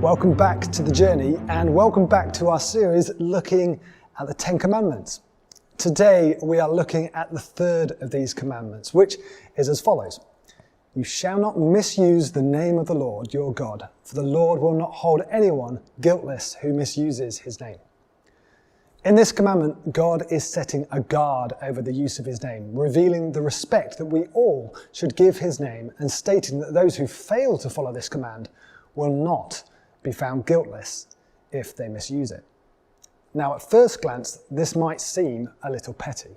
Welcome back to the journey and welcome back to our series looking at the 10 Commandments. Today we are looking at the third of these commandments, which is as follows. You shall not misuse the name of the Lord your God, for the Lord will not hold anyone guiltless who misuses his name. In this commandment, God is setting a guard over the use of his name, revealing the respect that we all should give his name and stating that those who fail to follow this command will not be found guiltless if they misuse it. Now, at first glance, this might seem a little petty.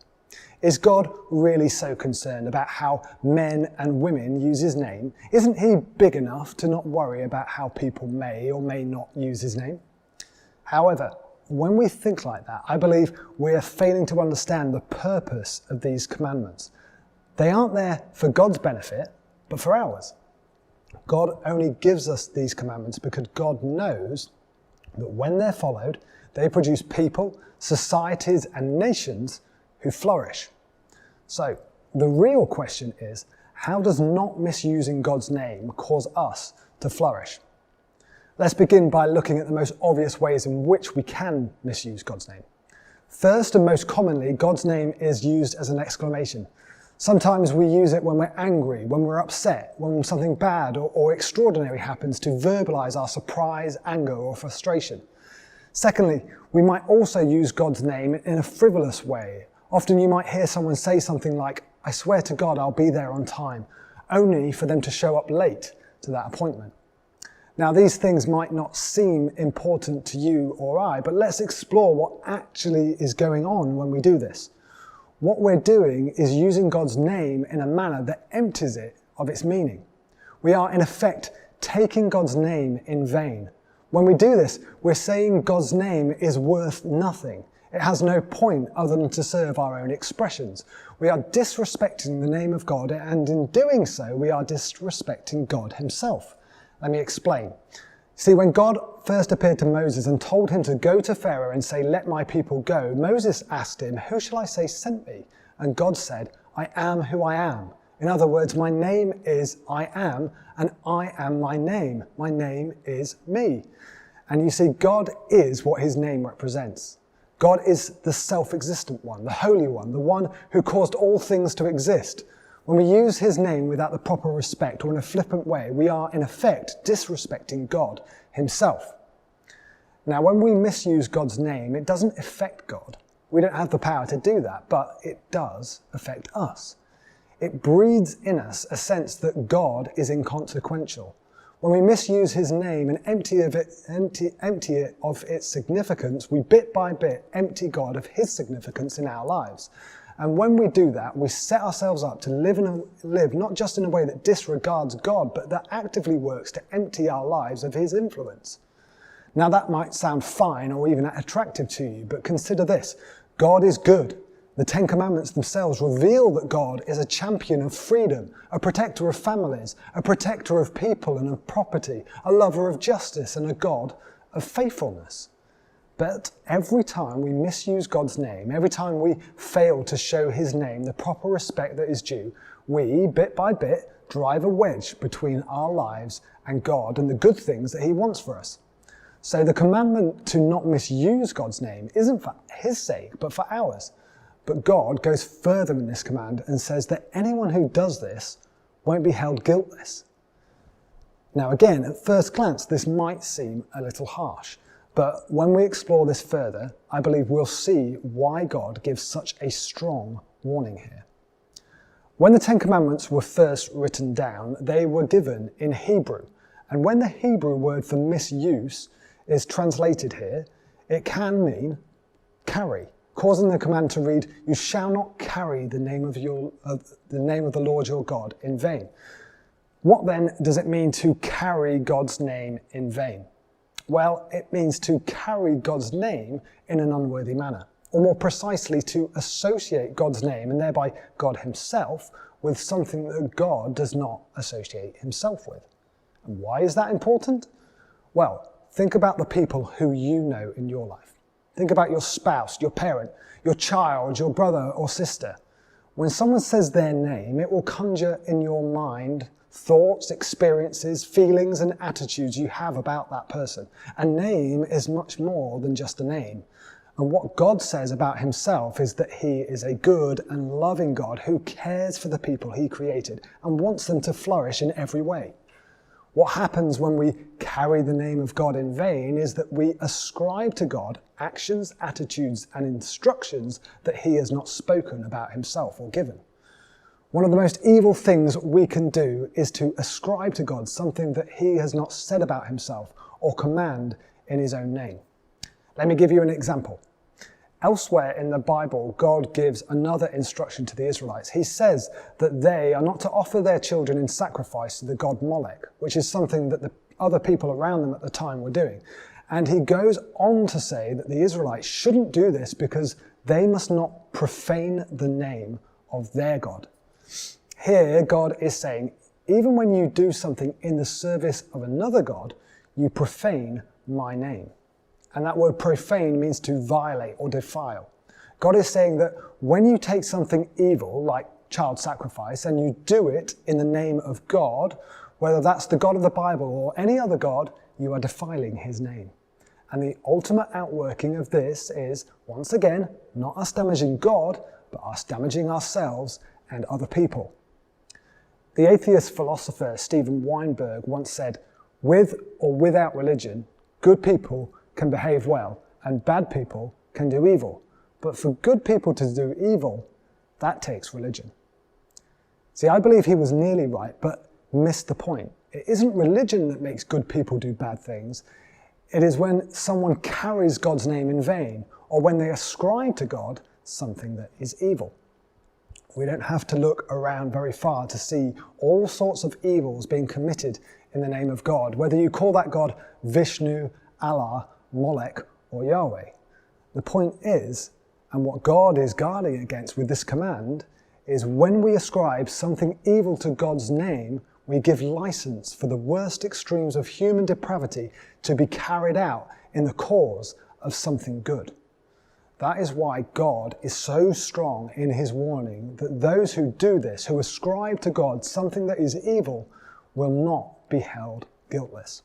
Is God really so concerned about how men and women use his name? Isn't he big enough to not worry about how people may or may not use his name? However, when we think like that, I believe we are failing to understand the purpose of these commandments. They aren't there for God's benefit, but for ours. God only gives us these commandments because God knows that when they're followed, they produce people, societies, and nations who flourish. So, the real question is, how does not misusing God's name cause us to flourish? Let's begin by looking at the most obvious ways in which we can misuse God's name. First and most commonly, God's name is used as an exclamation. Sometimes we use it when we're angry, when we're upset, when something bad or extraordinary happens to verbalize our surprise, anger, or frustration. Secondly, we might also use God's name in a frivolous way. Often you might hear someone say something like, "I swear to God I'll be there on time," only for them to show up late to that appointment. Now, these things might not seem important to you or I, but let's explore what actually is going on when we do this. What we're doing is using God's name in a manner that empties it of its meaning. We are, in effect, taking God's name in vain. When we do this, we're saying God's name is worth nothing. It has no point other than to serve our own expressions. We are disrespecting the name of God, and in doing so, we are disrespecting God himself. Let me explain. See, when God first appeared to Moses and told him to go to Pharaoh and say, "Let my people go," Moses asked him, "Who shall I say sent me?" And God said, "I am who I am." In other words, my name is I am, and I am my name. My name is me. And you see, God is what his name represents. God is the self-existent one, the holy one, the one who caused all things to exist. When we use his name without the proper respect or in a flippant way, we are in effect disrespecting God himself. Now, when we misuse God's name, it doesn't affect God. We don't have the power to do that, but it does affect us. It breeds in us a sense that God is inconsequential. When we misuse his name and empty it of its significance, we bit by bit empty God of his significance in our lives. And when we do that, we set ourselves up to live not just in a way that disregards God, but that actively works to empty our lives of his influence. Now, that might sound fine or even attractive to you, but consider this. God is good. The 10 Commandments themselves reveal that God is a champion of freedom, a protector of families, a protector of people and of property, a lover of justice, and a God of faithfulness. But every time we misuse God's name, every time we fail to show his name the proper respect that is due, we, bit by bit, drive a wedge between our lives and God and the good things that he wants for us. So the commandment to not misuse God's name isn't for his sake, but for ours. But God goes further in this command and says that anyone who does this won't be held guiltless. Now again, at first glance, this might seem a little harsh. But when we explore this further, I believe we'll see why God gives such a strong warning here. When the 10 Commandments were first written down, they were given in Hebrew. And when the Hebrew word for misuse is translated here, it can mean carry, causing the command to read, "You shall not carry the name of the Lord your God in vain." What then does it mean to carry God's name in vain? Well, it means to carry God's name in an unworthy manner, or more precisely, to associate God's name, and thereby God himself, with something that God does not associate himself with. And why is that important? Well, think about the people who you know in your life. Think about your spouse, your parent, your child, your brother or sister. When someone says their name, it will conjure in your mind thoughts, experiences, feelings, and attitudes you have about that person. A name is much more than just a name. And what God says about himself is that he is a good and loving God who cares for the people he created and wants them to flourish in every way. What happens when we carry the name of God in vain is that we ascribe to God actions, attitudes, and instructions that he has not spoken about himself or given. One of the most evil things we can do is to ascribe to God something that he has not said about himself or command in his own name. Let me give you an example. Elsewhere in the Bible, God gives another instruction to the Israelites. He says that they are not to offer their children in sacrifice to the god Molech, which is something that the other people around them at the time were doing. And he goes on to say that the Israelites shouldn't do this because they must not profane the name of their God. Here, God is saying, even when you do something in the service of another God, you profane my name. And that word profane means to violate or defile. God is saying that when you take something evil, like child sacrifice, and you do it in the name of God, whether that's the God of the Bible or any other God, you are defiling his name. And the ultimate outworking of this is, once again, not us damaging God, but us damaging ourselves and other people. The atheist philosopher Steven Weinberg once said, "With or without religion, good people can behave well and bad people can do evil. But for good people to do evil, that takes religion." See, I believe he was nearly right, but missed the point. It isn't religion that makes good people do bad things. It is when someone carries God's name in vain, or when they ascribe to God something that is evil. We don't have to look around very far to see all sorts of evils being committed in the name of God, whether you call that God Vishnu, Allah, Molech, or Yahweh. The point is, and what God is guarding against with this command, is when we ascribe something evil to God's name, we give license for the worst extremes of human depravity to be carried out in the cause of something good. That is why God is so strong in his warning that those who do this, who ascribe to God something that is evil, will not be held guiltless.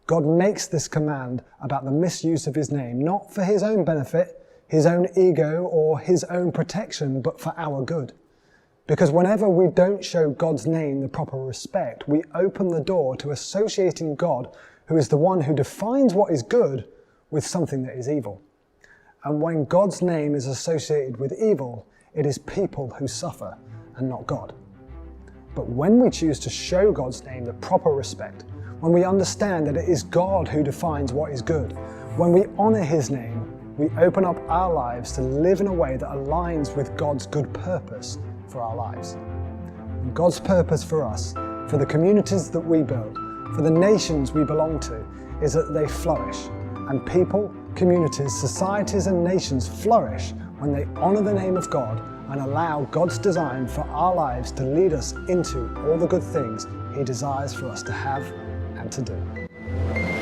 God makes this command about the misuse of his name, not for his own benefit, his own ego, or his own protection, but for our good. Because whenever we don't show God's name the proper respect, we open the door to associating God, who is the one who defines what is good, with something that is evil. And when God's name is associated with evil, it is people who suffer and not God. But when we choose to show God's name the proper respect, when we understand that it is God who defines what is good, when we honor his name, we open up our lives to live in a way that aligns with God's good purpose for our lives. And God's purpose for us, for the communities that we build, for the nations we belong to, is that they flourish. And people, communities, societies, and nations flourish when they honor the name of God and allow God's design for our lives to lead us into all the good things he desires for us to have and to do.